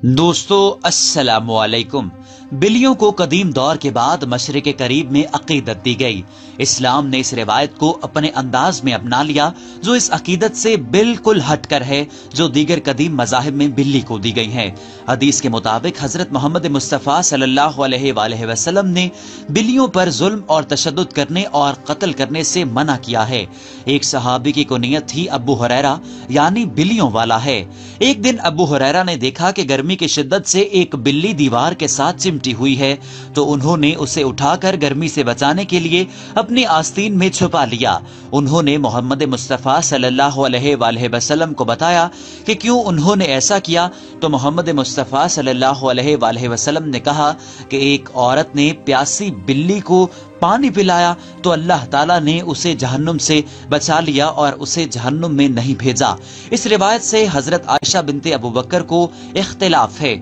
दोस्तों अस्सलामु अलैकुम। बिल्लियों को कदीम दौर के बाद मशरिक के करीब में अकीदत दी गई। इस्लाम ने इस रिवायत को अपने अंदाज में अपना लिया जो इस अकीदत से बिल्कुल हटकर है जो दीगर कदीम मज़ाहिब में बिल्ली को दी गई है। हदीस के मुताबिक हजरत मोहम्मद मुस्तफ़ा सल्लल्लाहु अलैहि वसल्लम ने बिल्लियों पर जुल्म और तशद्दुद करने और कत्ल करने से मना किया है। एक सहाबी की कुनियत थी अबू हुरैरा यानी बिल्लियों वाला है। एक दिन अबू हुरैरा ने देखा कि गर्मी की शिद्दत से एक बिल्ली दीवार के साथ चिमटी हुई है, तो उन्होंने उसे उठाकर गर्मी से बचाने के लिए अपनी आस्तीन में छुपा लिया। उन्होंने मोहम्मद मुस्तफ़ा सल्लल्लाहु अलैहि वसल्लम को बताया कि क्यों उन्होंने ऐसा किया, तो मोहम्मद मुस्तफ़ा सल्लल्लाहु अलैहि वसल्लम ने कहा कि एक औरत ने प्यासी बिल्ली को पानी पिलाया तो अल्लाह ताला ने उसे जहन्नुम से बचा लिया और उसे जहन्नुम में नहीं भेजा। इस रिवायत से हजरत आयशा बिनते अबू बकर को इख्तिलाफ है।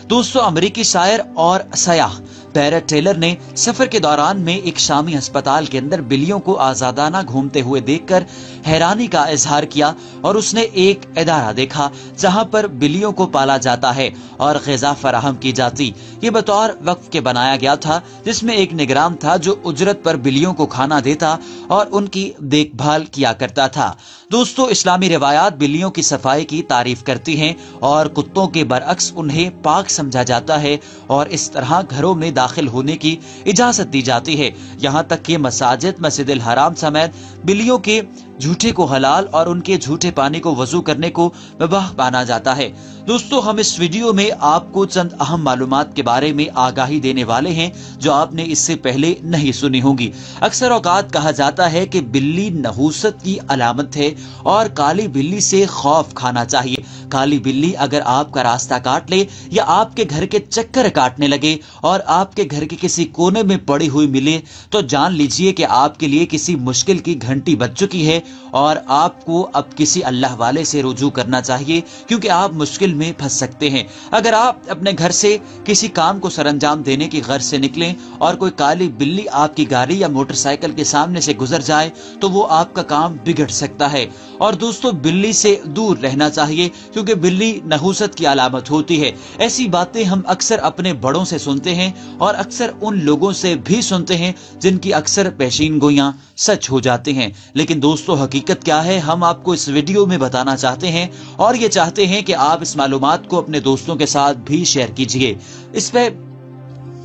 दोस्तों, अमेरिकी शायर और सयाह पैरेट टेलर ने सफर के दौरान में एक शामी अस्पताल के अंदर बिल्लियों को आजादाना घूमते हुए देखकर हैरानी का इजहार किया और उसने एक इदारा देखा जहां पर बिल्लियों को पाला जाता है और ग़िज़ा फराहम की जाती। ये बतौर वक्फ के बनाया गया था, जिसमें एक निगरान था जो उजरत पर बिल्लियों को खाना देता और उनकी देखभाल किया करता था। दोस्तों, इस्लामी रिवायात बिल्लियों की सफाई की तारीफ करती हैं और कुत्तों के बरअक्स उन्हें पाक समझा जाता है और इस तरह घरों में दाखिल होने की इजाजत दी जाती है। यहाँ तक कि मसाजिद, मस्जिदुल हराम समेत बिल्लियों के झूठे को हलाल और उनके झूठे पानी को वजू करने को मुबाह माना जाता है। दोस्तों, हम इस वीडियो में आपको चंद अहम मालूमात के बारे में आगाही देने वाले हैं जो आपने इससे पहले नहीं सुनी होंगी। अक्सर औकात कहा जाता है कि बिल्ली नहूसत की अलामत है और काली बिल्ली से खौफ खाना चाहिए। काली बिल्ली अगर आपका रास्ता काट ले या आपके घर के चक्कर काटने लगे और आपके घर के किसी कोने में पड़ी हुई मिले तो जान लीजिए कि आपके लिए किसी मुश्किल की घंटी बज चुकी है और आपको अब किसी अल्लाह वाले से रुजू करना चाहिए, क्योंकि आप मुश्किल में फंस सकते हैं। अगर आप अपने घर से किसी काम को सरंजाम देने की गर्ज से निकलें और कोई काली बिल्ली आपकी गाड़ी या मोटरसाइकिल के सामने से गुजर जाए तो वो आपका काम बिगड़ सकता है। और दोस्तों, बिल्ली से दूर रहना चाहिए क्योंकि बिल्ली नहूसत की अलामत होती है। ऐसी बातें हम अक्सर अपने बड़ों से सुनते हैं और अक्सर उन लोगों से भी सुनते हैं जिनकी अक्सर पेशीन गोइयां सच हो जाती हैं। लेकिन दोस्तों, हकीकत क्या है हम आपको इस वीडियो में बताना चाहते हैं और ये चाहते हैं कि आप इस मालूमात को अपने दोस्तों के साथ भी शेयर कीजिए।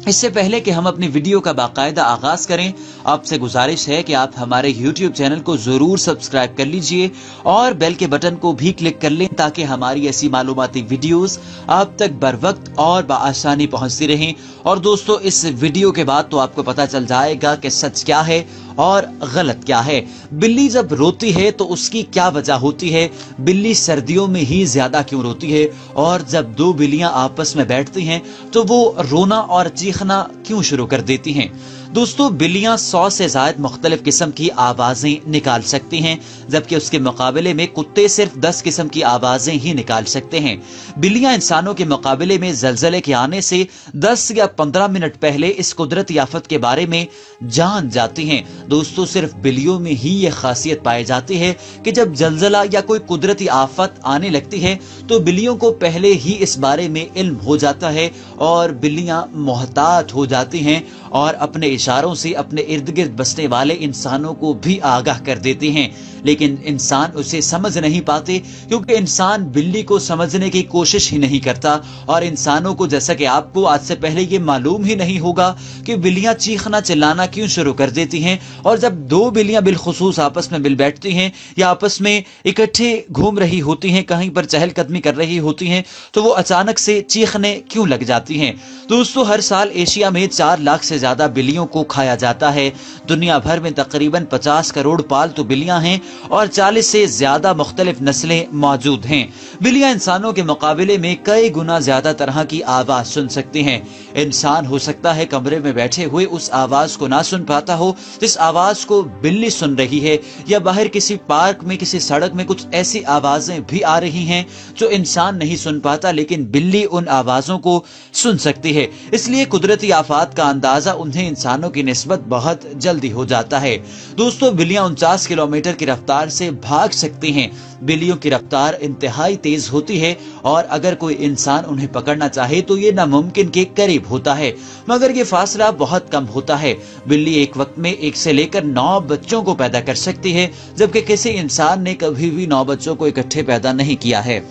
इससे पहले कि हम अपनी वीडियो का बाकायदा आगाज करें, आपसे गुजारिश है कि आप हमारे YouTube चैनल को जरूर सब्सक्राइब कर लीजिए और बेल के बटन को भी क्लिक कर लें ताकि हमारी ऐसी मालूमाती वीडियोस आप तक बर वक्त और बआसानी पहुंचती रहें। और दोस्तों, इस वीडियो के बाद तो आपको पता चल जाएगा कि सच क्या है और गलत क्या है। बिल्ली जब रोती है तो उसकी क्या वजह होती है, बिल्ली सर्दियों में ही ज्यादा क्यों रोती है, और जब दो बिल्लियां आपस में बैठती हैं तो वो रोना और चीखना क्यों शुरू कर देती हैं। दोस्तों, बिल्लियां 100 से ज्यादा मुख्तलिफ किस्म की आवाजें निकाल सकती हैं, जबकि उसके मुकाबले में कुत्ते सिर्फ 10 किस्म की आवाजें ही निकाल सकते हैं। बिल्लियां इंसानों के मुकाबले में जलजले के आने से 10 या 15 मिनट पहले इस कुदरती आफत के बारे में जान जाती हैं। दोस्तों, सिर्फ बिल्लियों में ही यह खासियत पाई जाती है कि जब जलजला या कोई कुदरती आफत आने लगती है तो बिल्लियों को पहले ही इस बारे में इल्म हो जाता है और बिल्लियां मोहतात हो जाती हैं और अपने इशारों से अपने इर्द गिर्द बसने वाले इंसानों को भी आगाह कर देती हैं। लेकिन इंसान उसे समझ नहीं पाते क्योंकि इंसान बिल्ली को समझने की कोशिश ही नहीं करता। और इंसानों को, जैसा कि आपको आज से पहले ये मालूम ही नहीं होगा कि बिल्लियां चीखना चिल्लाना क्यों शुरू कर देती हैं, और जब दो बिल्लियां बिलखुसूस आपस में मिल बैठती हैं या आपस में इकट्ठे घूम रही होती हैं, कहीं पर चहलकदमी कर रही होती हैं, तो वो अचानक से चीखने क्यों लग जाती हैं। दोस्तों, हर साल एशिया में 4 लाख से ज्यादा बिल्लियों को खाया जाता है। दुनिया भर में तकरीबन 50 करोड़ पालतू बिल्लियां हैं और 40 से ज्यादा मुख्तलिफ नस्लें मौजूद हैं। बिल्लियां इंसानों के मुकाबले में कई गुना ज्यादा तरह की आवाज सुन सकती हैं। इंसान हो सकता है कमरे में बैठे हुए उस आवाज को ना सुन पाता हो जिस आवाज को बिल्ली सुन रही है, या बाहर किसी पार्क में, किसी सड़क में कुछ ऐसी आवाजें भी आ रही हैं जो इंसान नहीं सुन पाता, लेकिन बिल्ली उन आवाजों को सुन सकती है। इसलिए कुदरती आफात का अंदाजा उन्हें इंसानों की निस्बत बहुत जल्दी हो जाता है। दोस्तों, बिल्लियां 49 किलोमीटर की रफ्तार से भाग सकती हैं। बिल्लियों की रफ्तार इंतहाई तेज होती है और अगर कोई इंसान उन्हें पकड़ना चाहे तो ये नामुमकिन के करीब होता है, मगर ये फासला बहुत कम होता है। बिल्ली एक वक्त में 1 से लेकर 9 बच्चों को पैदा कर सकती है, जबकि किसी इंसान ने कभी भी 9 बच्चों को इकट्ठे पैदा नहीं किया है।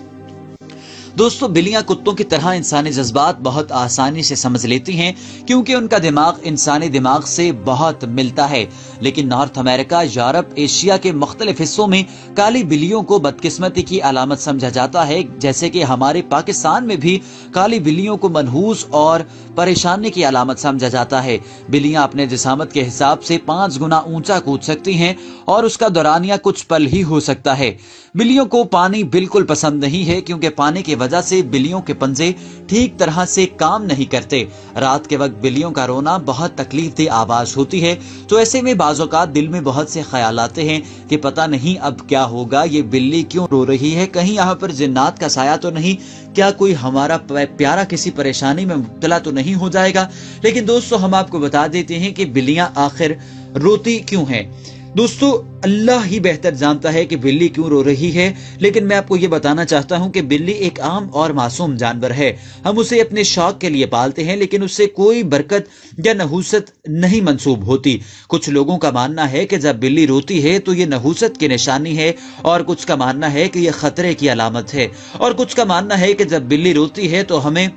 दोस्तों, बिल्लियां कुत्तों की तरह इंसानी जज्बात बहुत आसानी से समझ लेती हैं, क्योंकि उनका दिमाग इंसानी दिमाग से बहुत मिलता है। लेकिन नॉर्थ अमेरिका, यूरोप, एशिया के मुख्तलिफ हिस्सों में काली बिल्लियों को बदकिस्मती की अलामत समझा जाता है, जैसे कि हमारे पाकिस्तान में भी काली बिल्लियों को मनहूस और परेशानी की अलामत समझा जाता है। बिल्लियां अपने जिसामत के हिसाब से 5 गुना ऊंचा कूद सकती हैं और उसका दौरानिया कुछ पल ही हो सकता है। बिल्लियों को पानी बिल्कुल पसंद नहीं है, क्योंकि पानी की वजह से बिल्लियों के पंजे ठीक तरह से काम नहीं करते। रात के वक्त बिल्लियों का रोना बहुत तकलीफदेह आवाज होती है, तो ऐसे में बाज़ औक़ात दिल में बहुत से ख्याल आते हैं कि पता नहीं अब क्या होगा, ये बिल्ली क्यों रो रही है, कहीं यहाँ पर जिन्नात का साया तो नहीं, क्या कोई हमारा प्यारा किसी परेशानी में मुब्तला तो नहीं हो जाएगा। लेकिन दोस्तों, हम आपको बता देते हैं कि बिल्लियां आखिर रोती क्यों हैं। दोस्तों, अल्लाह ही बेहतर जानता है कि बिल्ली क्यों रो रही है, लेकिन मैं आपको ये बताना चाहता हूँ कि बिल्ली एक आम और मासूम जानवर है। हम उसे अपने शौक के लिए पालते हैं, लेकिन उससे कोई बरकत या नहूसत नहीं मंसूब होती। कुछ लोगों का मानना है कि जब बिल्ली रोती है तो ये नहूसत की निशानी है, और कुछ का मानना है कि यह खतरे की अलामत है, और कुछ का मानना है कि जब बिल्ली रोती है तो हमें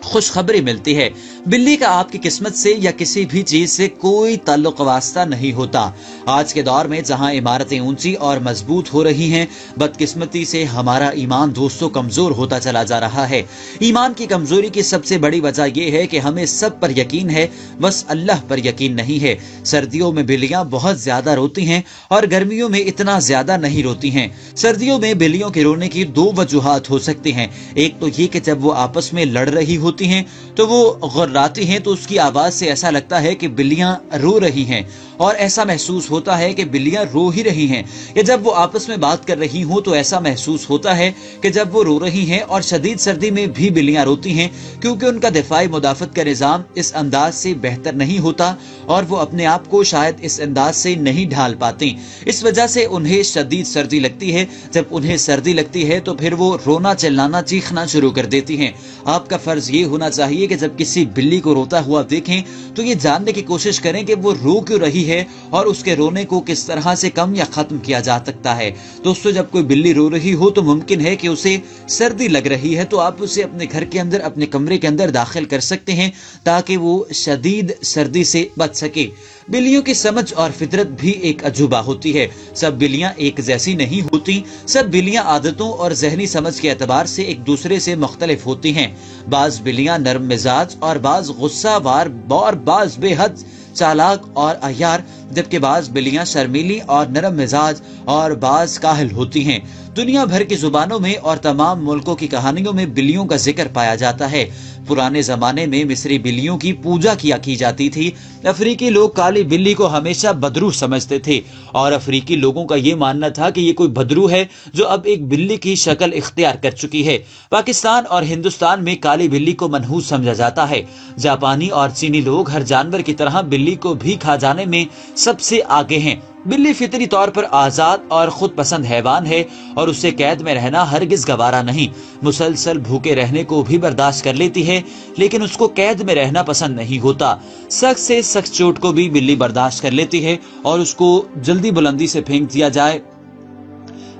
खुशखबरी मिलती है। बिल्ली का आपकी किस्मत से या किसी भी चीज से कोई ताल्लुक वास्ता नहीं होता। आज के दौर में जहां इमारतें ऊंची और मजबूत हो रही हैं, बदकिस्मती से हमारा ईमान दोस्तों कमजोर होता चला जा रहा है। ईमान की कमजोरी की सबसे बड़ी वजह यह है कि हमें सब पर यकीन है, बस अल्लाह पर यकीन नहीं है। सर्दियों में बिल्लियां बहुत ज्यादा रोती हैं और गर्मियों में इतना ज्यादा नहीं रोती हैं। सर्दियों में बिल्लियों के रोने की 2 वजूहात हो सकती हैं। एक तो ये कि जब वो आपस में लड़ रही होती हैं तो वो गुर्राती हैं, तो उसकी आवाज से ऐसा लगता है कि बिल्लियां रो रही हैं और ऐसा महसूस होता है कि बिल्लियां रो ही रही हैं। या जब वो आपस में बात कर रही हो तो ऐसा महसूस होता है कि जब वो रो रही हैं। और शदीद सर्दी में भी बिल्लियां रोती हैं, क्योंकि उनका दिफाई मुदाफत का निजाम इस अंदाज से बेहतर नहीं होता और वो अपने आप को शायद इस अंदाज से नहीं ढाल पाती। इस वजह से उन्हें शदीद सर्दी लगती है। जब उन्हें सर्दी लगती है तो फिर वो रोना, चिल्लाना, चीखना शुरू कर देती हैं। आपका फर्ज ये होना चाहिए कि जब किसी बिल्ली को रोता हुआ देखें तो ये जानने की कोशिश करें कि वो रो क्यों रही है और उसके रोने को किस तरह से कम या खत्म किया जा सकता है। दोस्तों, जब कोई बिल्ली रो रही हो तो मुमकिन है कि उसे सर्दी लग रही है, तो आप उसे अपने घर के अंदर, अपने कमरे के अंदर दाखिल कर सकते हैं ताकि वो शदीद सर्दी से बच सके। बिल्लियों की समझ और फितरत भी एक अजूबा होती है। सब बिल्लियां एक जैसी नहीं होती। सब बिल्लियां आदतों और जहनी समझ के एतबार से एक दूसरे से मुख्तलिफ होती हैं। बाज बिल्लियां नरम मिजाज और बाज गुस्सावार और बाज बेहद चालाक और अय्यार, जबकि बाज बिल्लियां शर्मीली और नरम मिजाज और बाज काहिल होती हैं। दुनिया भर की जुबानों में और तमाम मुल्कों की कहानियों में बिल्लियों का जिक्र पाया जाता है। पुराने जमाने में मिस्री बिल्लियों की पूजा किया की जाती थी। अफ्रीकी लोग काली बिल्ली को हमेशा बदरू समझते थे और अफ्रीकी लोगों का ये मानना था कि ये कोई बदरू है जो अब एक बिल्ली की शक्ल इख्तियार कर चुकी है। पाकिस्तान और हिंदुस्तान में काली बिल्ली को मनहूस समझा जाता है। जापानी और चीनी लोग हर जानवर की तरह बिल्ली को भी खा जाने में सबसे आगे हैं। बिल्ली फितरी तौर पर आजाद और खुद पसंद हैवान है और उससे कैद में रहना हरगिज गवारा नहीं। मुसलसल भूखे रहने को भी बर्दाश्त कर लेती है, लेकिन उसको कैद में रहना पसंद नहीं होता। सख्त से सख्त चोट को भी बिल्ली बर्दाश्त कर लेती है और उसको जल्दी बुलंदी से फेंक दिया जाए,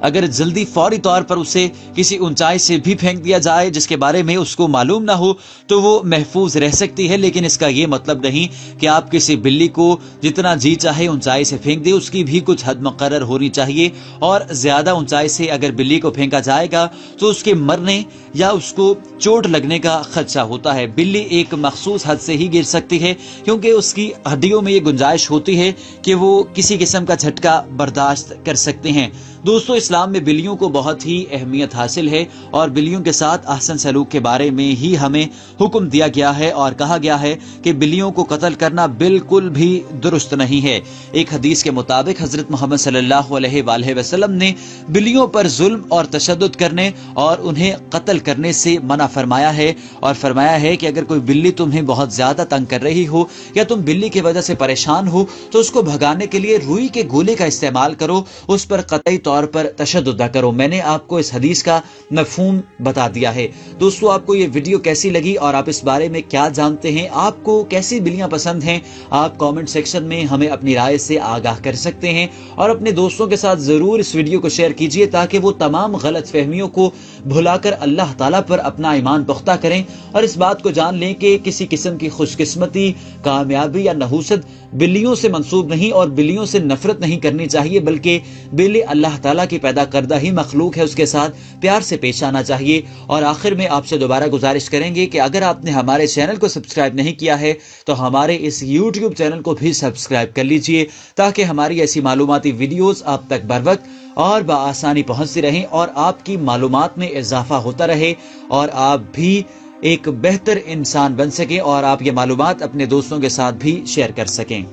अगर जल्दी फौरी तौर पर उसे किसी ऊंचाई से भी फेंक दिया जाए जिसके बारे में उसको मालूम ना हो, तो वो महफूज रह सकती है। लेकिन इसका ये मतलब नहीं कि आप किसी बिल्ली को जितना जी चाहे ऊंचाई से फेंक दे। उसकी भी कुछ हद मुकर्रर होनी चाहिए और ज्यादा ऊंचाई से अगर बिल्ली को फेंका जाएगा तो उसके मरने या उसको चोट लगने का खदशा होता है। बिल्ली एक मखसूस हद से ही गिर सकती है, क्योंकि उसकी हड्डियों में ये गुंजाइश होती है कि वो किसी किस्म का झटका बर्दाश्त कर सकते हैं। दोस्तों, इस्लाम में बिल्लियों को बहुत ही अहमियत हासिल है और बिल्लियों के साथ अहसन सलूक के बारे में ही हमें हुक्म दिया गया है और कहा गया है कि बिल्लियों को कत्ल करना बिल्कुल भी दुरुस्त नहीं है। एक हदीस के मुताबिक हजरत मोहम्मद सल्लल्लाहु अलैहि वसल्लम ने बिल्लियों पर जुल्म और तशद्दुद करने और उन्हें कत्ल کرنے سے منع فرمایا ہے اور فرمایا ہے کہ اگر کوئی بلی تمہیں بہت زیادہ تنگ کر رہی ہو یا تم بلی کی وجہ سے پریشان ہو تو اس کو بھگانے کے لیے روئی کے گولے کا استعمال کرو، اس پر قطعی طور پر تشدد نہ کرو۔ میں نے آپ کو اس حدیث کا مفہوم بتا دیا ہے۔ دوستو، آپ کو یہ ویڈیو کیسی لگی اور آپ اس بارے میں کیا جانتے ہیں؟ آپ کو کیسی بلیاں پسند ہیں؟ آپ کامنٹ سیکشن میں ہمیں اپنی رائے سے آگاہ کر سکتے ہیں اور اپنے دوستوں کے ساتھ ضرور اس ویڈیو کو شیئر کیجئے تاکہ وہ تمام غلط فہمیوں کو بھلا کر اللہ تعالیٰ پر اپنا ایمان پختہ کریں اور اس بات کو جان لیں کہ کسی قسم کی خوش قسمتی، کامیابی یا نحوست بلیوں سے منسوب نہیں اور بلیوں سے نفرت نہیں کرنی چاہیے، بلکہ بلی اللہ تعالیٰ کی پیدا کردہ ہی مخلوق ہے، اس کے ساتھ پیار سے پیش آنا چاہیے۔ اور آخر میں آپ سے دوبارہ گزارش کریں گے کہ اگر آپ نے ہمارے چینل کو سبسکرائب نہیں کیا ہے تو ہمارے اس یوٹیوب چینل کو بھی سبسکرائب کر لیجئے تاکہ ہماری ایسی معلوماتی ویڈیوز آپ تک بر وقت اور بآسانی پہنچتی رہیں اور آپ کی معلومات میں اضافہ ہوتا رہے اور آپ بھی ایک بہتر انسان بن سکیں اور آپ یہ معلومات اپنے دوستوں کے ساتھ بھی شیئر کر سکیں۔